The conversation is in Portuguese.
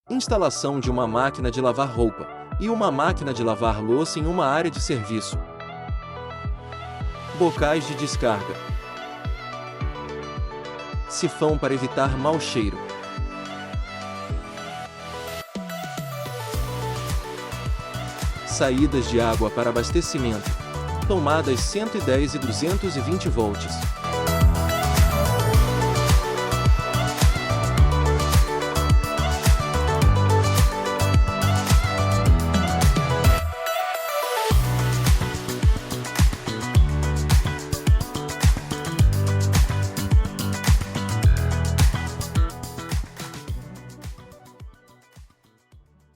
Instalação de uma máquina de lavar roupa e uma máquina de lavar louça em uma área de serviço. Bocais de descarga. Sifão para evitar mau cheiro. Saídas de água para abastecimento. Tomadas 110 e 220 volts.